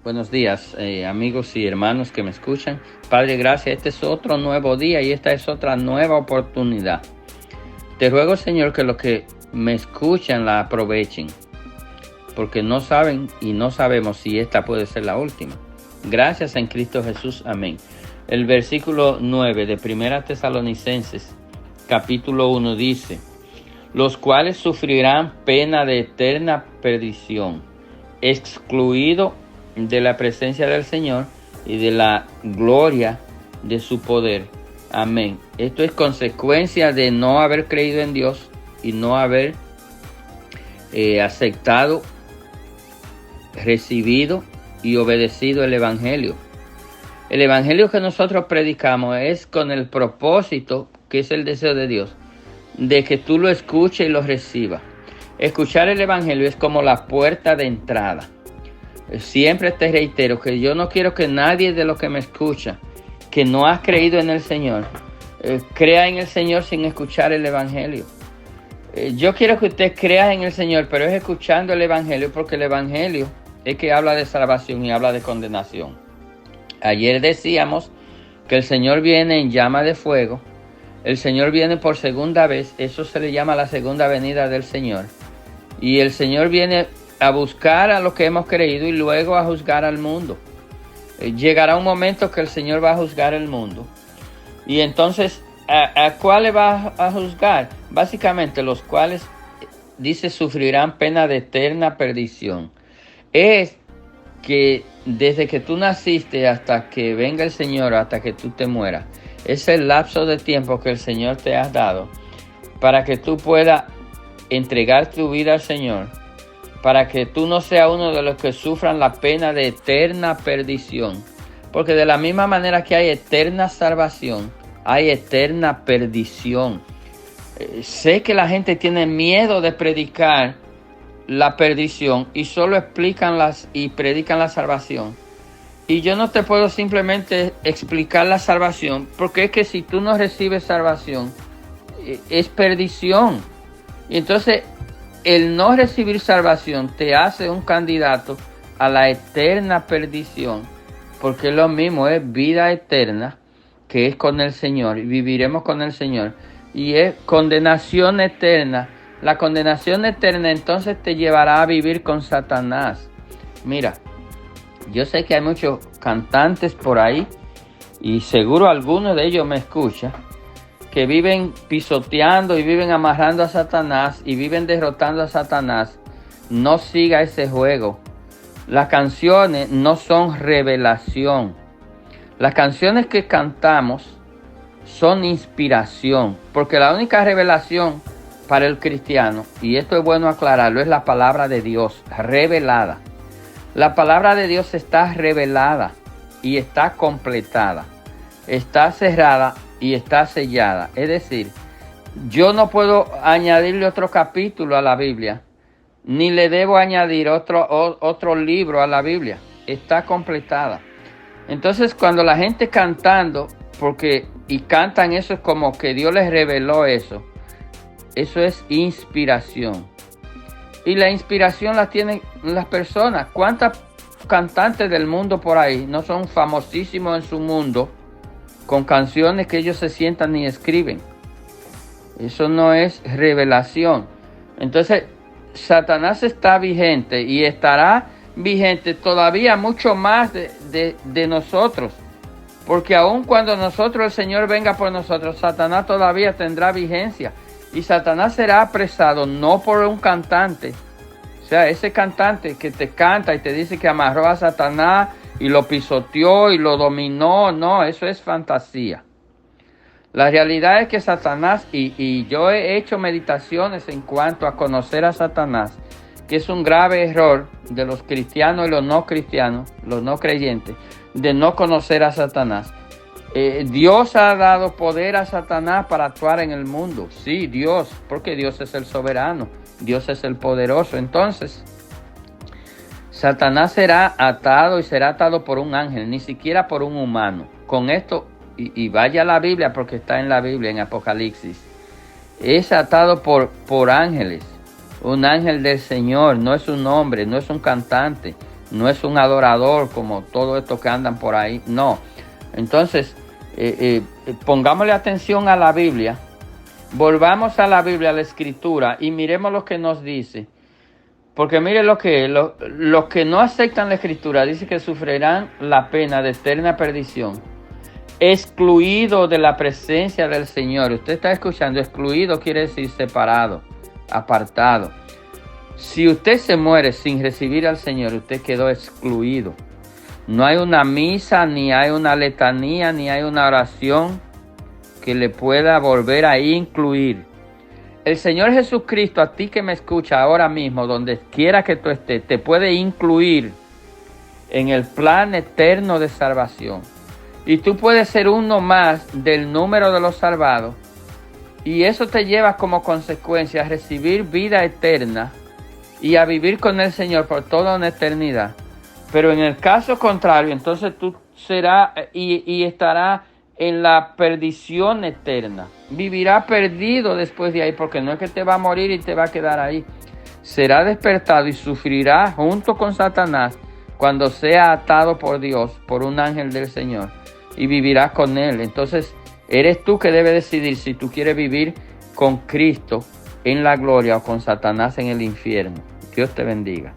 Buenos días, amigos y hermanos que me escuchan. Padre, gracias. Este es otro nuevo día y esta es otra nueva oportunidad. Te ruego, Señor, que los que me escuchan la aprovechen, porque no saben y no sabemos si esta puede ser la última. Gracias en Cristo Jesús. Amén. El versículo 9 de 1 Tesalonicenses, capítulo 1 dice: los cuales sufrirán pena de eterna perdición, excluido de la presencia del Señor y de la gloria de su poder. Amén. Esto es consecuencia de no haber creído en Dios y no haber aceptado, recibido y obedecido el Evangelio. El Evangelio que nosotros predicamos es con el propósito, que es el deseo de Dios, de que tú lo escuches y lo recibas. Escuchar el Evangelio es como la puerta de entrada. Siempre te reitero que yo no quiero que nadie de los que me escucha, que no ha creído en el Señor, crea en el Señor sin escuchar el Evangelio. Yo quiero que usted crea en el Señor, pero es escuchando el Evangelio, porque el Evangelio es que habla de salvación y habla de condenación. Ayer decíamos que el Señor viene en llama de fuego. El Señor viene por segunda vez. Eso se le llama la segunda venida del Señor. Y el Señor viene a buscar a los que hemos creído y luego a juzgar al mundo. Llegará un momento que el Señor va a juzgar el mundo. Y entonces, ¿a cuáles va a juzgar? Básicamente, los cuales, dice, sufrirán pena de eterna perdición. Es que desde que tú naciste hasta que venga el Señor, hasta que tú te mueras, es el lapso de tiempo que el Señor te ha dado para que tú puedas entregar tu vida al Señor, para que tú no seas uno de los que sufran la pena de eterna perdición. Porque de la misma manera que hay eterna salvación, hay eterna perdición. Sé que la gente tiene miedo de predicar la perdición y solo explican y predican la salvación. Y yo no te puedo simplemente explicar la salvación, porque es que si tú no recibes salvación, es perdición. Y entonces, el no recibir salvación te hace un candidato a la eterna perdición, porque es lo mismo, es vida eterna, que es con el Señor, y viviremos con el Señor, y es condenación eterna. La condenación eterna entonces te llevará a vivir con Satanás. Mira, yo sé que hay muchos cantantes por ahí, y seguro alguno de ellos me escucha, que viven pisoteando y viven amarrando a Satanás y viven derrotando a Satanás. No siga ese juego. Las canciones no son revelación. Las canciones que cantamos son inspiración, porque la única revelación para el cristiano, y esto es bueno aclararlo, es la palabra de Dios revelada. La palabra de Dios está revelada y está completada, está cerrada y está sellada. Es decir, yo no puedo añadirle otro capítulo a la Biblia, ni le debo añadir otro libro a la Biblia. Está completada. Entonces, cuando la gente cantando, y cantan eso, es como que Dios les reveló eso. Eso es inspiración. Y la inspiración la tienen las personas. ¿Cuántas cantantes del mundo por ahí no son famosísimos en su mundo con canciones que ellos se sientan y escriben? Eso no es revelación. Entonces, Satanás está vigente y estará vigente todavía mucho más de nosotros. Porque aun cuando el Señor venga por nosotros, Satanás todavía tendrá vigencia. Y Satanás será apresado no por un cantante. O sea, ese cantante que te canta y te dice que amarró a Satanás y lo pisoteó y lo dominó. No, eso es fantasía. La realidad es que Satanás, y yo he hecho meditaciones en cuanto a conocer a Satanás, que es un grave error de los cristianos y los no cristianos, los no creyentes, de no conocer a Satanás. Dios ha dado poder a Satanás para actuar en el mundo. Sí, Dios, porque Dios es el soberano, Dios es el poderoso. Entonces, Satanás será atado y será atado por un ángel, ni siquiera por un humano. Con esto, y vaya a la Biblia porque está en la Biblia, en Apocalipsis, es atado por ángeles. Un ángel del Señor, no es un hombre, no es un cantante, no es un adorador como todos estos que andan por ahí, no. Entonces, pongámosle atención a la Biblia, volvamos a la Biblia, a la Escritura, y miremos lo que nos dice. Porque mire lo que es, los que no aceptan la Escritura, dice que sufrirán la pena de eterna perdición, excluido de la presencia del Señor. Usted está escuchando, excluido quiere decir separado, apartado. Si usted se muere sin recibir al Señor, usted quedó excluido. No hay una misa, ni hay una letanía, ni hay una oración que le pueda volver a incluir. El Señor Jesucristo, a ti que me escucha ahora mismo, donde quiera que tú estés, te puede incluir en el plan eterno de salvación. Y tú puedes ser uno más del número de los salvados. Y eso te lleva como consecuencia a recibir vida eterna y a vivir con el Señor por toda una eternidad. Pero en el caso contrario, entonces tú serás y estarás en la perdición eterna. Vivirá perdido después de ahí, porque no es que te va a morir y te va a quedar ahí. Será despertado y sufrirá junto con Satanás cuando sea atado por Dios, por un ángel del Señor, y vivirás con él. Entonces, eres tú que debes decidir si tú quieres vivir con Cristo en la gloria o con Satanás en el infierno. Dios te bendiga.